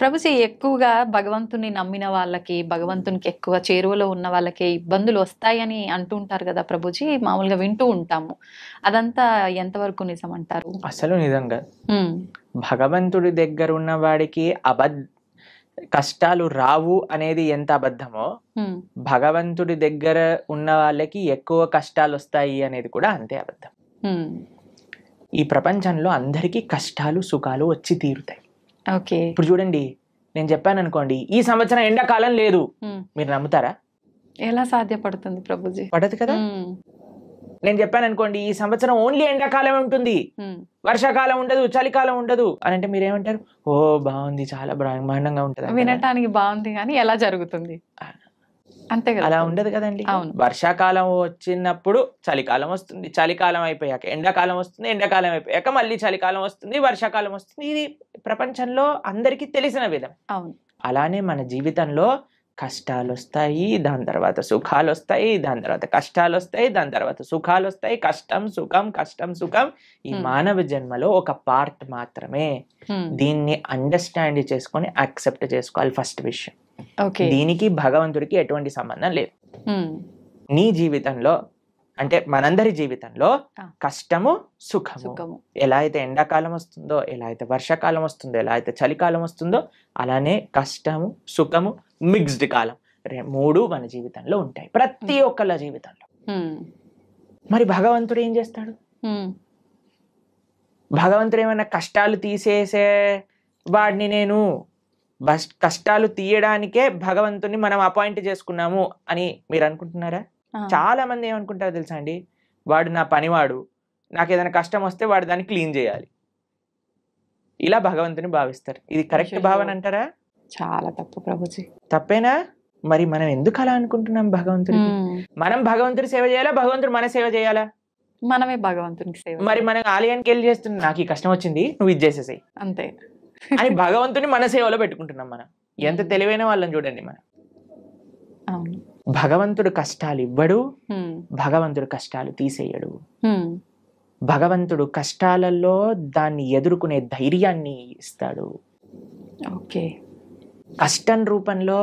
ప్రభుజీ ఎక్కువగా భగవంతుని నమ్మిన వాళ్ళకి, భగవంతునికి ఎక్కువ చేరువలో ఉన్న వాళ్ళకి ఇబ్బందులు వస్తాయని అంటూ ఉంటారు కదా ప్రభుజీ, మామూలుగా వింటూ ఉంటాము. అదంతా ఎంతవరకు నిజం అంటారు? అసలు నిజంగా భగవంతుడి దగ్గర ఉన్న వాడికి కష్టాలు రావు అనేది ఎంత అబద్ధమో, భగవంతుడి దగ్గర ఉన్న వాళ్ళకి ఎక్కువ కష్టాలు వస్తాయి అనేది కూడా అంతే అబద్ధం. ఈ ప్రపంచంలో అందరికీ కష్టాలు సుఖాలు వచ్చి తీరుతాయి. ఇప్పుడు చూడండి, నేను చెప్పాను అనుకోండి, ఈ సంవత్సరం ఎండాకాలం లేదు, మీరు నమ్ముతారా? ఎలా సాధ్యపడుతుంది ప్రభుజీ? పడదు కదా. నేను చెప్పాను అనుకోండి, ఈ సంవత్సరం ఓన్లీ ఎండాకాలం ఉంటుంది, వర్షాకాలం ఉండదు, చలికాలం ఉండదు అని అంటే మీరేమంటారు? ఓ బాగుంది, చాలా బ్రహ్మాండంగా ఉంటుంది. వినటానికి బాగుంది కానీ ఎలా జరుగుతుంది? అంతే కదా. అలా ఉండదు కదండి. వర్షాకాలం వచ్చినప్పుడు చలికాలం వస్తుంది, చలికాలం అయిపోయాక ఎండాకాలం వస్తుంది, ఎండాకాలం అయిపోయాక మళ్ళీ చలికాలం వస్తుంది, వర్షాకాలం వస్తుంది. ఇది ప్రపంచంలో అందరికీ తెలిసిన విధం. అలానే మన జీవితంలో కష్టాలు వస్తాయి, దాని తర్వాత సుఖాలు వస్తాయి, దాని తర్వాత కష్టాలు వస్తాయి, దాని తర్వాత సుఖాలు వస్తాయి. కష్టం సుఖం, కష్టం సుఖం ఈ మానవ జన్మలో ఒక పార్ట్ మాత్రమే. దీన్ని అండర్స్టాండ్ చేసుకొని యాక్సెప్ట్ చేసుకోవాలి ఫస్ట్ విషయం. దీనికి భగవంతుడికి ఎటువంటి సంబంధం లేదు. నీ జీవితంలో అంటే మనందరి జీవితంలో కష్టము సుఖము, ఎలా అయితే ఎండాకాలం వస్తుందో, ఎలా అయితే వర్షాకాలం వస్తుందో, ఎలా అయితే చలికాలం వస్తుందో, అలానే కష్టము సుఖము మిక్స్డ్ కాలం మూడు మన జీవితంలో ఉంటాయి, ప్రతి ఒక్కళ్ళ జీవితంలో. మరి భగవంతుడు ఏం చేస్తాడు? భగవంతుడు ఏమైనా కష్టాలు తీసేసే వాడిని, నేను కష్టాలు తీయడానికే భగవంతుని మనం అపాయింట్ చేసుకున్నాము అని మీరు అనుకుంటున్నారా? చాలా మంది ఏమనుకుంటారో తెలుసా అండి, వాడు నా పనివాడు, నాకు ఏదైనా కష్టం వస్తే వాడు దాన్ని క్లీన్ చేయాలి, ఇలా భగవంతుని భావిస్తారు. ఇది కరెక్ట్ భావన అంటారా? చాలా తప్పు ప్రభుజీ. తప్పేనా? మరి మనం ఎందుకు అలా అనుకుంటున్నాం? భగవంతుడికి మనం భగవంతుడి సేవ చేయాలా, భగవంతుడు మన సేవ చేయాలా? మనమే భగవంతునికి సేవ. మరి మనం ఆలయానికి వెళ్ళి చేస్తున్నాం, నాకు ఈ కష్టం వచ్చింది నువ్వు ఇది చేసేసాయి అంతే అని భగవంతుని మన సేవలో పెట్టుకుంటున్నాం. మనం ఎంత తెలివైన వాళ్ళని చూడండి. మనం భగవంతుడు కష్టాలు ఇవ్వడు, భగవంతుడు కష్టాలు తీసేయడు. భగవంతుడు కష్టాలలో దాన్ని ఎదుర్కొనే ధైర్యాన్ని ఇస్తాడు. కష్టం రూపంలో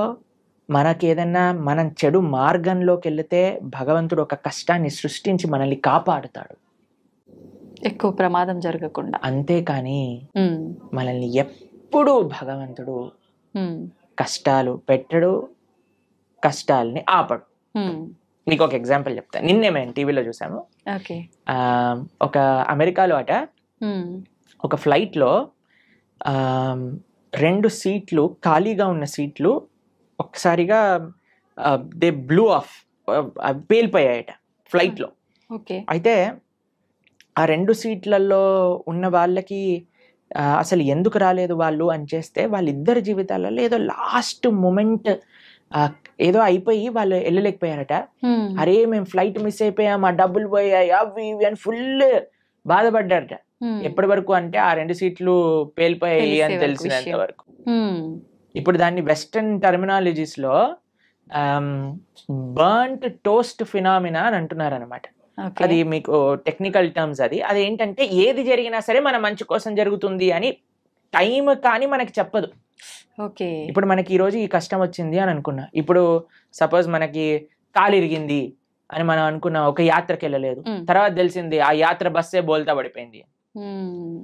మనకేదన్నా మనం చెడు మార్గంలోకి వెళితే భగవంతుడు ఒక కష్టాన్ని సృష్టించి మనల్ని కాపాడుతాడు, ఎక్కువ ప్రమాదం జరగకుండా. అంతేకాని మనల్ని ఎప్పుడు భగవంతుడు కష్టాలు పెట్టడు, కష్టాలని ఆపడు. మీకు ఒక ఎగ్జాంపుల్ చెప్తాను. నిన్నే మేము టీవీలో చూసాము. ఒక అమెరికాలో అట ఒక ఫ్లైట్లో 2 సీట్లు ఖాళీగా ఉన్న సీట్లు ఒక్కసారిగా దే బ్లూ ఆఫ్, పేలిపోయాయట ఫ్లైట్లో. అయితే ఆ 2 సీట్లలో ఉన్న వాళ్ళకి అసలు ఎందుకు రాలేదు వాళ్ళు అని చేస్తే, వాళ్ళిద్దరి జీవితాలలో ఏదో లాస్ట్ మూమెంట్ ఏదో అయిపోయి వాళ్ళు వెళ్ళలేకపోయారట. అరే మేము ఫ్లైట్ మిస్ అయిపోయాం, ఆ డబ్బులు పోయాయి, అవి ఇవి అని ఫుల్ బాధపడ్డారట. ఎప్పటి వరకు అంటే ఆ 2 సీట్లు పేలిపోయాయి అని తెలిసినంత వరకు. ఇప్పుడు దాన్ని వెస్టర్న్ టర్మినాలజీస్ లో బర్న్ట్ టోస్ట్ ఫినామినా అని అంటున్నారు అనమాట. అది మీకు టెక్నికల్ టర్మ్స్. అది ఏంటంటే ఏది జరిగినా సరే మన మంచి కోసం జరుగుతుంది అని టైం కానీ మనకి చెప్పదు. ఇప్పుడు మనకి ఈ రోజు ఈ కష్టం వచ్చింది అని అనుకున్నా, ఇప్పుడు సపోజ్ మనకి కాలు ఇరిగింది అని మనం అనుకున్నాం, ఒక యాత్రకి వెళ్ళలేదు, తర్వాత తెలిసింది ఆ యాత్ర బస్సే బోల్తా పడిపోయింది.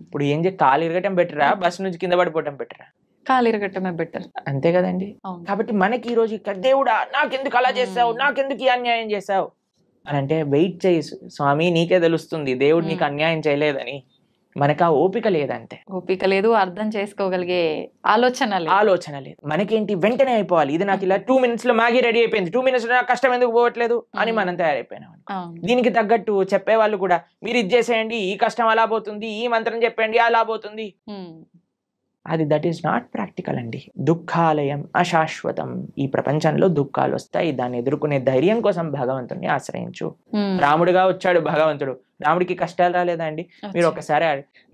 ఇప్పుడు ఏం కాలు ఇరగటం బెటరా, బస్ నుంచి కింద పడిపోవటం బెటరా? కాలు ఇరగటమే బెటర్, అంతే కదండి. కాబట్టి మనకి ఈ రోజు దేవుడా నాకెందుకు అలా చేసావు, నాకెందుకు ఈ అన్యాయం చేసావు అని అంటే, వెయిట్ చేయి స్వామి, నీకే తెలుస్తుంది దేవుడు నీకు అన్యాయం చేయలేదని. మనకు ఆ ఓపిక లేదంటే, ఓపిక లేదు, అర్థం చేసుకోగలిగే ఆలోచన లేదు. మనకేంటి వెంటనే అయిపోవాలి, ఇది నాకు ఇలా 2 minutes లో మ్యాగీ రెడీ అయిపోయింది, 2 minutes లో నాకు కష్టం ఎందుకు పోవట్లేదు అని మనం తయారైపోయినాం. దీనికి తగ్గట్టు చెప్పేవాళ్ళు కూడా, మీరు ఇది చేసేయండి ఈ కష్టం అలా పోతుంది, ఈ మంత్రం చెప్పండి అలా పోతుంది. అది దట్ ఈస్ నాట్ ప్రాక్టికల్ అండి. దుఃఖాలయం అశాశ్వతం. ఈ ప్రపంచంలో దుఃఖాలు వస్తాయి, దాన్ని ఎదుర్కొనే ధైర్యం కోసం భగవంతుడిని ఆశ్రయించు. రాముడిగా వచ్చాడు భగవంతుడు, రాముడికి కష్టాలు రాలేదా అండి? మీరు ఒకసారి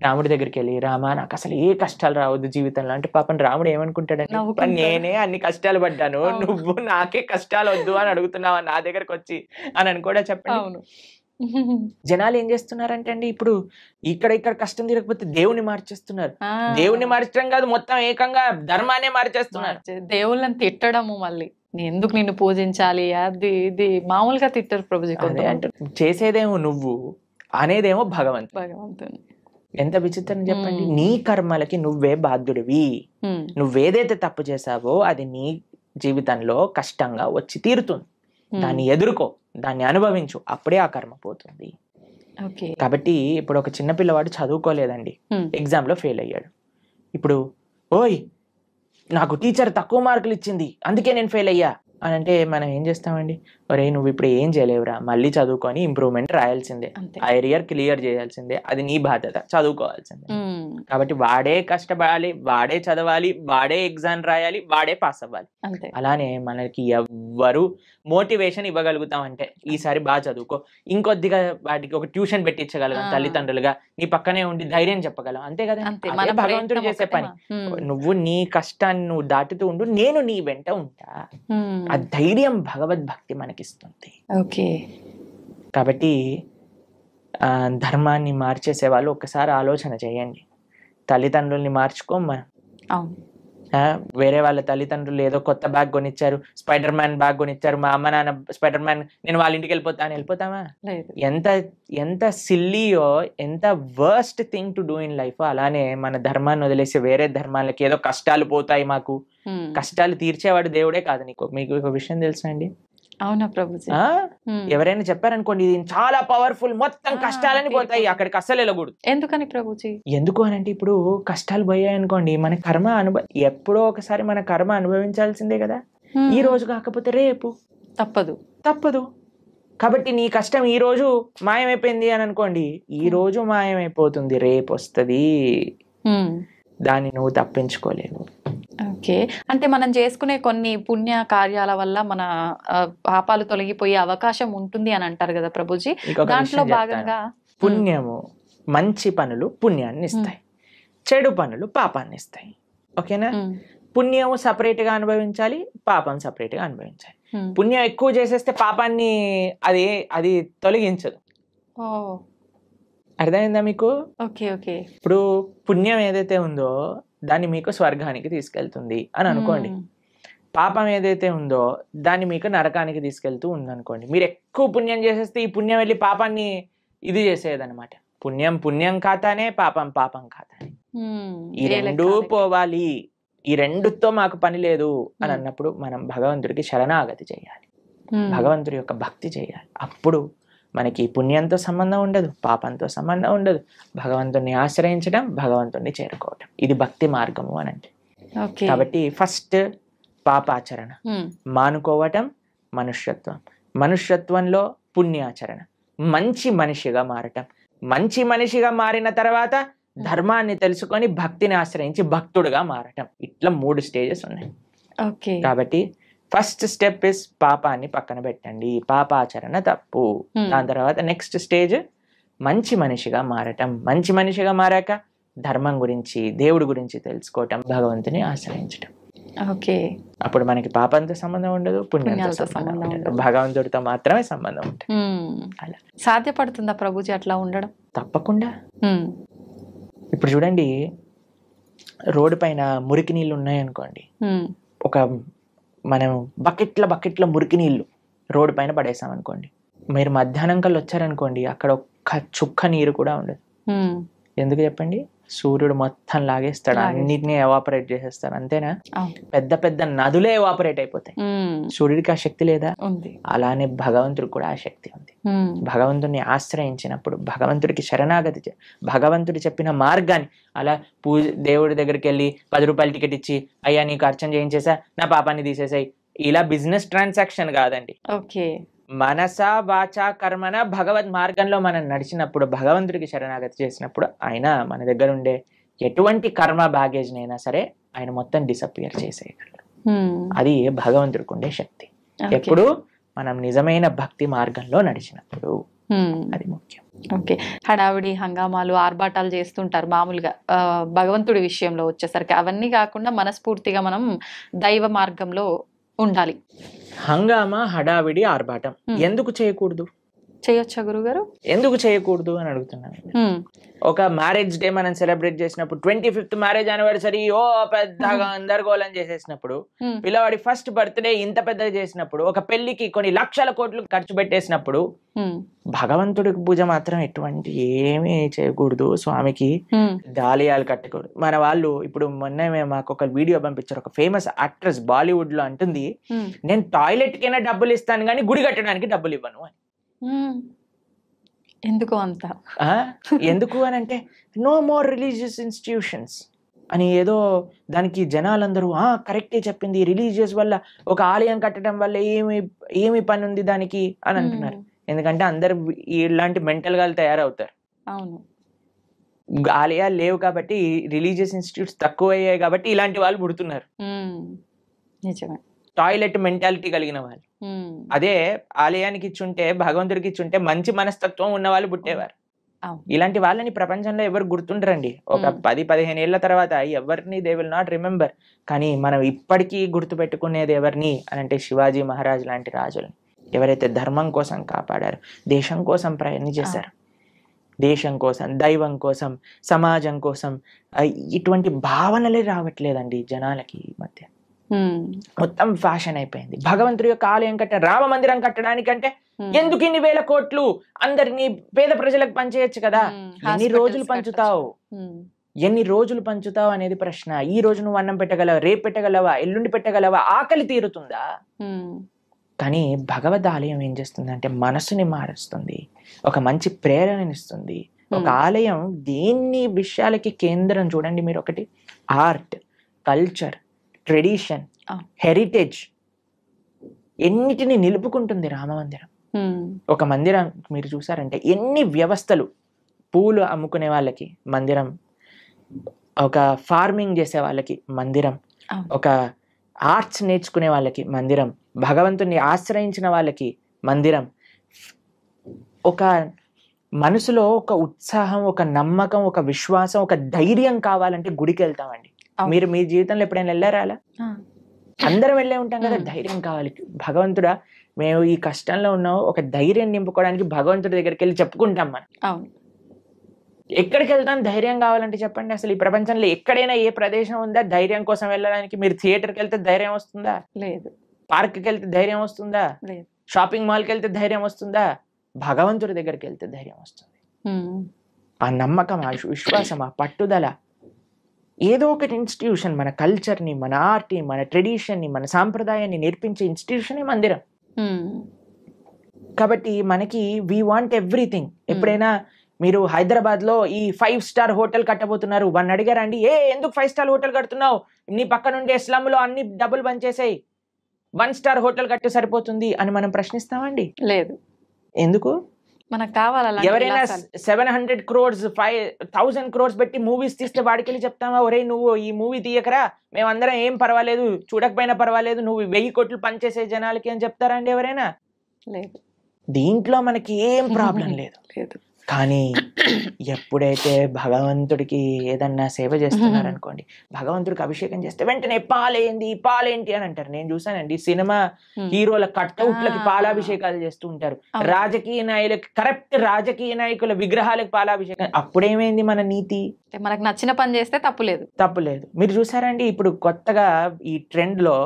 రాముడి దగ్గరికి వెళ్ళి, రామా నాకు అసలు ఏ కష్టాలు రావద్దు జీవితంలో అంటే, పాపం రాముడు ఏమనుకుంటాడండి, నేనే అన్ని కష్టాలు పడ్డాను, నువ్వు నాకే కష్టాలు వద్దు అని అడుగుతున్నావా నా దగ్గరకు వచ్చి అని కూడా చెప్పండి. జనాలు ఏం చేస్తున్నారంటే అండి, ఇప్పుడు ఇక్కడ కష్టం తీరకపోతే దేవుని మార్చేస్తున్నారు. దేవుని మార్చడం కాదు, మొత్తం ఏకంగా ధర్మాన్ని మార్చేస్తున్నారు. దేవుళ్ళని తిట్టడము, మళ్ళీ ఎందుకు నిన్ను పూజించాలి, అది ఇది మామూలుగా తిట్టరు ప్రభుజీ. అదే అంటే చేసేదేమో నువ్వు, అనేదేమో భగవంతుని. ఎంత విచిత్రం చెప్పండి. నీ కర్మలకి నువ్వే బాధ్యుడివి. నువ్వేదైతే తప్పు చేసావో అది నీ జీవితంలో కష్టంగా వచ్చి తీరుతుంది. దాన్ని ఎదుర్కో, దాన్ని అనుభవించు, అప్పుడే ఆ కర్మ పోతుంది. కాబట్టి ఇప్పుడు ఒక చిన్న పిల్లవాడు చదువుకోలేదండి, ఎగ్జామ్ లో ఫెయిల్ అయ్యాడు. ఇప్పుడు ఓయ్ నాకు టీచర్ తక్కువ మార్కులు ఇచ్చింది అందుకే నేను ఫెయిల్ అయ్యా అని అంటే మనం ఏం చేస్తామండి, ఒరే నువ్వు ఇప్పుడు ఏం చేయలేవురా, మళ్ళీ చదువుకొని ఇంప్రూవ్మెంట్ రాయాల్సిందే, ఆ ఏరియర్ క్లియర్ చేయాల్సిందే, అది నీ బాధ్యత, చదువుకోవాల్సిందే. కాబట్టి వాడే కష్టపడాలి, వాడే చదవాలి, వాడే ఎగ్జామ్ రాయాలి, వాడే పాస్ అవ్వాలి. అలానే మనకి ఎవ్వరు మోటివేషన్ ఇవ్వగలుగుతాం అంటే ఈసారి బాగా చదువుకో, ఇంకొద్దిగా వాటికి ఒక ట్యూషన్ పెట్టించగలం తల్లిదండ్రులుగా, నీ పక్కనే ఉండి ధైర్యం చెప్పగలం, అంతే కదా. భగవంతుడు చేసే పని. నువ్వు నీ కష్టాన్ని నువ్వు దాటుతూ ఉండు, నేను నీ వెంట ఉంటా. ఆ ధైర్యం భగవద్భక్తి మనకిస్తుంది. కాబట్టి ధర్మాన్ని మార్చేసే వాళ్ళు ఒక్కసారి ఆలోచన చేయండి. తల్లిదండ్రుల్ని మార్చుకోం మనం. వేరే వాళ్ళ తల్లిదండ్రులు ఏదో కొత్త బ్యాగ్ కొనిచ్చారు, స్పైడర్ మ్యాన్ బ్యాగ్ కొనిచ్చారు, మా అమ్మ నాన్న స్పైడర్ మ్యాన్, నేను వాళ్ళ ఇంటికి వెళ్ళిపోతాను, వెళ్ళిపోతామా? ఎంత సిల్లీయో, ఎంత worst thing to do in life. అలానే మన ధర్మాన్ని వదిలేసి వేరే ధర్మాలకి ఏదో కష్టాలు పోతాయి, మాకు కష్టాలు తీర్చేవాడు దేవుడే కాదు. మీకు ఒక విషయం తెలుసా అండి? అవునా ప్రభుజీ? ఎవరైనా చెప్పారనుకోండి ఇది చాలా పవర్ఫుల్, మొత్తం కష్టాలని పోతాయి, అక్కడికి అస్సలు వెళ్ళకూడదు. ఎందుకని ప్రభుజీ? ఎందుకు అని అంటే ఇప్పుడు కష్టాలు పోయాయి అనుకోండి, మన కర్మ ఎప్పుడో ఒకసారి మన కర్మ అనుభవించాల్సిందే కదా. ఈ రోజు కాకపోతే రేపు తప్పదు. కాబట్టి నీ కష్టం ఈ రోజు మాయమైపోయింది అని అనుకోండి, ఈ రోజు మాయమైపోతుంది, రేపు వస్తుంది, దాన్ని నువ్వు తప్పించుకోలేవు. అంటే మనం చేసుకునే కొన్ని పుణ్య కార్యాల వల్ల మన పాపాలు తొలగిపోయే అవకాశం ఉంటుంది అని అంటారు కదా ప్రభుజీ. దాంట్లో భాగంగా పుణ్యము, మంచి పనులు పుణ్యాన్ని ఇస్తాయి, చెడు పనులు పాపాన్ని ఇస్తాయి. ఓకేనా? పుణ్యము సపరేట్ గా అనుభవించాలి, పాపం సపరేట్ గా అనుభవించాలి. పుణ్యం ఎక్కువ చేసేస్తే పాపాన్ని అది తొలగించదు. అర్థమైందా మీకు? ఇప్పుడు పుణ్యం ఏదైతే ఉందో దాన్ని మీకు స్వర్గానికి తీసుకెళ్తుంది అని అనుకోండి, పాపం ఏదైతే ఉందో దాన్ని మీకు నరకానికి తీసుకెళ్తూ ఉందనుకోండి. మీరు ఎక్కువ పుణ్యం చేసేస్తే ఈ పుణ్యం వెళ్ళి పాపాన్ని ఇది చేసేదన్నమాట. పుణ్యం ఖాతానే, పాపం ఖాతానే. ఈ రెండూ పోవాలి, ఈ రెండుతో మాకు పని లేదు అని అన్నప్పుడు మనం భగవంతుడికి శరణాగతి చేయాలి, భగవంతుడి యొక్క భక్తి చేయాలి. అప్పుడు మనకి పుణ్యంతో సంబంధం ఉండదు, పాపంతో సంబంధం ఉండదు. భగవంతుడిని ఆశ్రయించడం, భగవంతుడిని చేరుకోవటం, ఇది భక్తి మార్గము అని అంటే. కాబట్టి ఫస్ట్ పాపాచరణ మానుకోవటం మనుష్యత్వం, మనుష్యత్వంలో పుణ్యాచరణ, మంచి మనిషిగా మారటం, మంచి మనిషిగా మారిన తర్వాత ధర్మాన్ని తెలుసుకొని భక్తిని ఆశ్రయించి భక్తుడుగా మారటం. ఇట్లా 3 స్టేజెస్ ఉన్నాయి. కాబట్టి ఫస్ట్ స్టెప్ ఇస్ పాపాన్ని పక్కన పెట్టండి, పాపాచరణ తప్పు. దాని తర్వాత నెక్స్ట్ స్టేజ్ మంచి మనిషిగా మారటం, మంచి మనిషిగా మారాక ధర్మం గురించి, దేవుడి గురించి తెలుసుకోవటం, భగవంతుని ఆశ్రయించటం. అప్పుడు మనకి పాపంతో సంబంధం ఉండదు, పుణ్యంతో సంబంధం ఉండదు, భగవంతుడితో మాత్రమే సంబంధం ఉంటుంది. అలా సాధ్యపడుతుందా ప్రభుజీ అట్లా ఉండడం? తప్పకుండా. ఇప్పుడు చూడండి, రోడ్డు పైన మురికి నీళ్ళు ఉన్నాయనుకోండి, ఒక మనం బకెట్ల మురికి నీళ్లు రోడ్డు పైన పడేసాం అనుకోండి, మీరు మధ్యాహ్నం కల్లా వచ్చారనుకోండి, అక్కడ ఒక్క చుక్క నీరు కూడా ఉండదు. ఎందుకు చెప్పండి? సూర్యుడు మొత్తం లాగేస్తాడు, అన్నిటినీ ఎవాపరేట్ చేసేస్తాడు, అంతేనా? పెద్ద పెద్ద నదులే ఎవాపరేట్ అయిపోతాయి. సూర్యుడికి ఆ శక్తి లేదా? అలానే భగవంతుడికి కూడా ఆ శక్తి ఉంది. భగవంతుడిని ఆశ్రయించినప్పుడు, భగవంతుడికి శరణాగతి, భగవంతుడు చెప్పిన మార్గాన్ని, అలా దేవుడి దగ్గరికి వెళ్ళి 10 రూపాయలు టికెట్ ఇచ్చి అయ్యా నీకు అర్చన చేయించేసా, నా పాపాన్ని తీసేసాయి, ఇలా బిజినెస్ ట్రాన్సాక్షన్ కాదండి. మనస వాచ కర్మన భగవద్ మార్గంలో మనం నడిచినప్పుడు, భగవంతుడికి శరణాగతి చేసినప్పుడు ఆయన మన దగ్గర ఉండే ఎటువంటి కర్మ బ్యాగేజ్ నైనా సరే ఆయన మొత్తం డిసపియర్ చేసేయగలరు. అది భగవంతుడికి ఉండే శక్తి. ఎప్పుడు మనం నిజమైన భక్తి మార్గంలో నడిచినప్పుడు, అది ముఖ్యం. హడావిడి హంగామాలు ఆర్భాటాలు చేస్తుంటారు మామూలుగా. భగవంతుడి విషయంలో వచ్చేసరికి అవన్నీ కాకుండా మనస్ఫూర్తిగా మనం దైవ మార్గంలో ఉండాలి. హంగామా, హడావిడి, ఆర్భాటం ఎందుకు చేయకూడదు? చేయొచ్చా గురుగారు? ఎందుకు చేయకూడదు అని అడుగుతున్నాను. ఒక మ్యారేజ్ డే మనం సెలబ్రేట్ చేసినప్పుడు 25th మ్యారేజ్ యానివర్సరీ పెద్దగా గందరగోళం చేసేసినప్పుడు, పిల్లవాడి ఫస్ట్ బర్త్డే ఇంత పెద్దగా చేసినప్పుడు, ఒక పెళ్లికి కొన్ని లక్షల కోట్లు ఖర్చు పెట్టేసినప్పుడు, భగవంతుడికి పూజ మాత్రం ఎటువంటి ఏమీ చేయకూడదు, స్వామికి దాలియాలు కట్టకూడదు. మన వాళ్ళు ఇప్పుడు మొన్న మాకు ఒక వీడియో పంపించారు, ఒక ఫేమస్ యాక్ట్రెస్ బాలీవుడ్ లో అంటుంది, నేను టాయిలెట్ కైనా డబ్బులు ఇస్తాను కానీ గుడి కట్టడానికి డబ్బులు ఇవ్వను అని. ఎందుకు అంత? ఎందుకు అని అంటే, నో మోర్ రిలీజియస్ ఇన్స్టిట్యూషన్స్ అని ఏదో దానికి జనాలందరూ కరెక్టే చెప్పింది, రిలీజియస్ వల్ల ఒక ఆలయం కట్టడం వల్ల ఏమి పని ఉంది దానికి అని అంటున్నారు. ఎందుకంటే అందరు ఇలాంటి మెంటల్ గా తయారవుతారు. అవును, ఆలయాలు లేవు కాబట్టి, రిలీజియస్ ఇన్స్టిట్యూట్స్ తక్కువ అయ్యాయి కాబట్టి ఇలాంటి వాళ్ళు పుడుతున్నారు. నిజమే, టాయిలెట్ మెంటాలిటీ కలిగిన వాళ్ళు. అదే ఆలయానికి ఇచ్చుంటే, భగవంతుడికి ఇచ్చుంటే మంచి మనస్తత్వం ఉన్న వాళ్ళు పుట్టేవారు. ఇలాంటి వాళ్ళని ప్రపంచంలో ఎవరు గుర్తుండరండి. ఒక 10-15 ఏళ్ల తర్వాత ఎవరిని దే విల్ నాట్ రిమెంబర్. కానీ మనం ఇప్పటికీ గుర్తు పెట్టుకునేది ఎవరిని అని అంటే, శివాజీ మహారాజ్ లాంటి రాజులని, ఎవరైతే ధర్మం కోసం కాపాడారు, దేశం కోసం ప్రయత్నం చేశారు, దేశం కోసం, దైవం కోసం, సమాజం కోసం. ఇటువంటి భావనలే రావట్లేదండి జనాలకి ఈ మధ్య. మొత్తం ఫ్యాషన్ అయిపోయింది. భగవంతుడి యొక్క ఆలయం రామ మందిరం కట్టడానికంటే ఎందుకు ఇన్ని వేల కోట్లు, అందరినీ పేద ప్రజలకు పంచేయచ్చు కదా. ఎన్ని రోజులు పంచుతావు, ఎన్ని రోజులు పంచుతావు అనేది ప్రశ్న. ఈ రోజు నువ్వు అన్నం పెట్టగలవా, రేపు పెట్టగలవా, ఎల్లుండి పెట్టగలవా, ఆకలి తీరుతుందా? కానీ భగవద్ ఆలయం ఏం చేస్తుంది అంటే మనసుని మారుస్తుంది, ఒక మంచి ప్రేరణనిస్తుంది. ఒక ఆలయం దేన్ని విషయాలకి కేంద్రం చూడండి మీరు. ఒకటి ఆర్ట్, కల్చర్, ట్రెడిషన్, హెరిటేజ్, ఎన్నిటిని నిలుపుకుంటుంది రామమందిరం. ఒక మందిరం మీరు చూసారంటే ఎన్ని వ్యవస్థలు, పూలు అమ్ముకునే వాళ్ళకి మందిరం, ఒక ఫార్మింగ్ చేసే వాళ్ళకి మందిరం, ఒక ఆర్ట్స్ నేర్చుకునే వాళ్ళకి మందిరం, భగవంతుని ఆశ్రయించిన వాళ్ళకి మందిరం. ఒక మనసులో ఒక ఉత్సాహం, ఒక నమ్మకం, ఒక విశ్వాసం, ఒక ధైర్యం కావాలంటే గుడికి వెళ్తామండి. మీరు మీ జీవితంలో ఎప్పుడైనా వెళ్ళారా అలా? అందరం వెళ్ళే ఉంటాం కదా. ధైర్యం కావాలి. భగవంతుడా మేము ఈ కష్టంలో ఉన్నాం, ఒక ధైర్యం నింపుకోవడానికి భగవంతుడి దగ్గరికి వెళ్ళి చెప్పుకుంటాం మనం. ఎక్కడికి వెళ్తాం ధైర్యం కావాలంటే చెప్పండి. అసలు ఈ ప్రపంచంలో ఎక్కడైనా ఏ ప్రదేశం ఉందా ధైర్యం కోసం వెళ్ళడానికి? మీరు థియేటర్కి వెళ్తే ధైర్యం వస్తుందా? లేదు. పార్క్కి వెళ్తే ధైర్యం వస్తుందా? లేదు. షాపింగ్ మాల్కి వెళ్తే ధైర్యం వస్తుందా? భగవంతుడి దగ్గరికి వెళ్తే ధైర్యం వస్తుంది. ఆ నమ్మకం, ఆ విశ్వాసం, ఆ పట్టుదల. ఏదో ఒకటి ఇన్స్టిట్యూషన్ మన కల్చర్ని, మన ఆర్ట్ని, మన ట్రెడిషన్ని, మన సాంప్రదాయాన్ని నేర్పించే ఇన్స్టిట్యూషనే మందిరం. కాబట్టి మనకి వీ వాంట్ ఎవ్రీథింగ్. ఎప్పుడైనా మీరు హైదరాబాద్ లో ఈ 5 స్టార్ హోటల్ కట్టబోతున్నారు, వాడిని అడిగారండి, ఎందుకు 5 స్టార్ హోటల్ కడుతున్నావు, నీ పక్క నుండి ఇస్లాం లో అన్ని డబ్బులు బంద్ చేసేయి, 1 స్టార్ హోటల్ కట్టు సరిపోతుంది అని మనం ప్రశ్నిస్తామండి? లేదు. ఎందుకు? మనకు కావాలి. ఎవరైనా 700 crores 5,000 crores పెట్టి మూవీస్ తీస్తే వాడికి వెళ్ళి చెప్తామా, ఒరే నువ్వు ఈ మూవీ తీయకరా, మేమందరం ఏం పర్వాలేదు, చూడకపోయినా పర్వాలేదు, నువ్వు 1000 కోట్లు పనిచేసే జనాలకి అని చెప్తారా అండి ఎవరైనా? లేదు. దీంట్లో మనకి ఏం ప్రాబ్లం లేదు. కానీ ఎప్పుడైతే భగవంతుడికి ఏదన్నా సేవ చేస్తున్నారనుకోండి, భగవంతుడికి అభిషేకం చేస్తే వెంటనే పాలేంటి అని అంటారు. నేను చూసానండి, సినిమా హీరోల కట్అవుట్లకి పాలాభిషేకాలు చేస్తూ ఉంటారు, రాజకీయ నాయకులకి, కరెక్ట్ రాజకీయ నాయకుల విగ్రహాలకు పాలాభిషేకం. అప్పుడేమైంది మన నీతి? మనకు నచ్చిన పని చేస్తే తప్పులేదు. మీరు చూసారండి ఇప్పుడు కొత్తగా ఈ ట్రెండ్ లో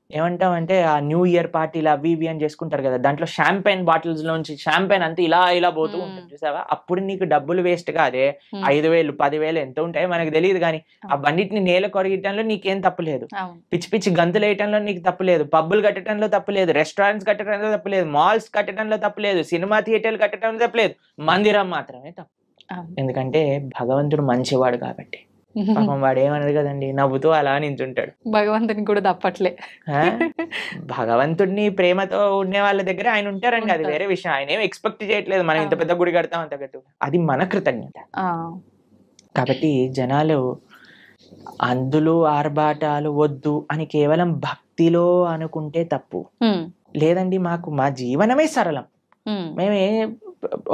ఏమంటామంటే, ఆ న్యూ ఇయర్ పార్టీలు అవి ఇవి అని చేసుకుంటారు కదా, దాంట్లో షాంపైన్ బాటిల్స్ లోంచి షాంపైన్ అంతా ఇలా పోతూ ఉంటుంది చూసావా? అప్పుడు నీకు డబ్బులు వేస్ట్ గా, అదే 5,000 10,000 ఎంత ఉంటాయో మనకు తెలియదు, కానీ ఆ బండిటిని నేల కొరగటంలో నీకేం తప్పులేదు, పిచ్చి పిచ్చి గంతులు వేయటంలో నీకు తప్పులేదు, పబ్బులు కట్టడంలో తప్పులేదు, రెస్టారెంట్స్ కట్టడంలో తప్పులేదు, మాల్స్ కట్టడంలో తప్పులేదు, సినిమా థియేటర్లు కట్టడంలో తప్పులేదు, మందిరం మాత్రమే తప్పు. ఎందుకంటే భగవంతుడు మంచివాడు కాబట్టి. పాపం వాడు ఏమన్నాడు కదండి, నవ్వుతూ అలా నించుంటాడు. భగవంతుని కూడా తప్పట్లే. భగవంతుడిని ప్రేమతో ఉండే వాళ్ళ దగ్గర ఆయన ఉంటారండి, అది వేరే విషయం. ఆయన ఏం ఎక్స్పెక్ట్ చేయట్లేదు మనం ఇంత పెద్ద గుడి కడతాం అంత గట్టు, అది మన కృతజ్ఞత. కాబట్టి జనాలు అందులో ఆర్భాటాలు వద్దు అని కేవలం భక్తిలో అనుకుంటే తప్పు. లేదండి, మా జీవనమే సరళం. మేమే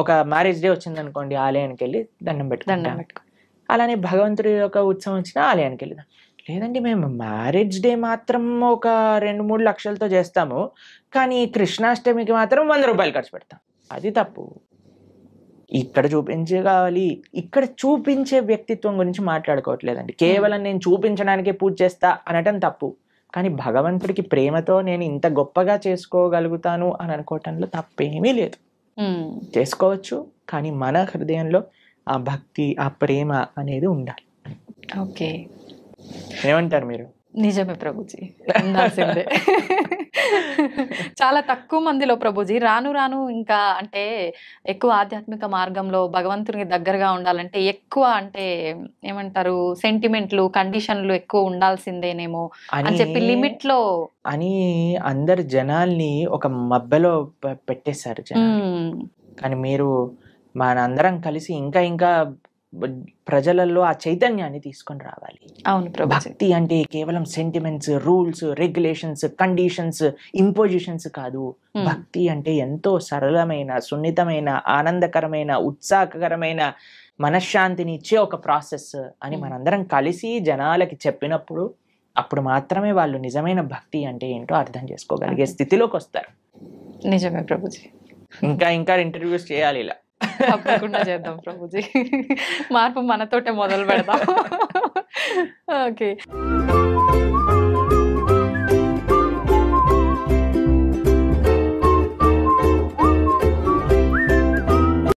ఒక మ్యారేజ్ డే వచ్చింది అనుకోండి, ఆలయానికి వెళ్ళి దండం పెట్టుకుంటాం. అలానే భగవంతుడి యొక్క ఉత్సవం వచ్చినా ఆలయానికి వెళ్దాం. లేదండి, మేము మ్యారేజ్ డే మాత్రం ఒక 2-3 లక్షలతో చేస్తాము, కానీ కృష్ణాష్టమికి మాత్రం 100 రూపాయలు ఖర్చు పెడతాం. అది తప్పు. ఇక్కడ చూపించగాలి, ఇక్కడ చూపించే వ్యక్తిత్వం గురించి మాట్లాడుకోవట్లేదండి. కేవలం నేను చూపించడానికే పూజ చేస్తా అనటం తప్పు. కానీ భగవంతుడికి ప్రేమతో నేను ఇంత గొప్పగా చేసుకోగలుగుతాను అని అనుకోవటంలో తప్పేమీ లేదు. చేసుకోవచ్చు, కానీ మన హృదయంలో ఆ భక్తి, ఆ ప్రేమ అనేది ఉండాలి. ఓకే, ఏమంటారు మీరు? నిజమే ప్రభుజీ, ఉండాల్సిందే. చాలా తక్కువ మందిలో ప్రభుజీ రాను రాను ఇంకా అంటే ఎక్కువ ఆధ్యాత్మిక మార్గంలో భగవంతునికి దగ్గరగా ఉండాలంటే ఎక్కువ అంటే ఏమంటారు సెంటిమెంట్లు, కండిషన్లు ఎక్కువ ఉండాల్సిందేనేమో అని చెప్పి లిమిట్ లో అని అందరు జనాల్ని ఒక మబ్బెలో పెట్టేశారు జనాలు. కానీ మీరు మనందరం కలిసి ఇంకా ఇంకా ప్రజలలో ఆ చైతన్యాన్ని తీసుకొని రావాలి. అవును ప్రభుజీ. భక్తి అంటే కేవలం sentiments, rules, regulations, conditions, impositions కాదు. భక్తి అంటే ఎంతో సరళమైన, సున్నితమైన, ఆనందకరమైన, ఉత్సాహకరమైన, మనశ్శాంతిని ఇచ్చే ఒక ప్రాసెస్ అని మనందరం కలిసి జనాలకి చెప్పినప్పుడు అప్పుడు మాత్రమే వాళ్ళు నిజమైన భక్తి అంటే ఏంటో అర్థం చేసుకోగలిగే స్థితిలోకి వస్తారు. నిజమే ప్రభుజీ. ఇంకా ఇంకా ఇంటర్వ్యూస్ చేయాలి ఇలా. తప్పకుండా చేద్దాం ప్రభుజీ. మార్పు మనతోటే మొదలు పెడదాం. ఓకే.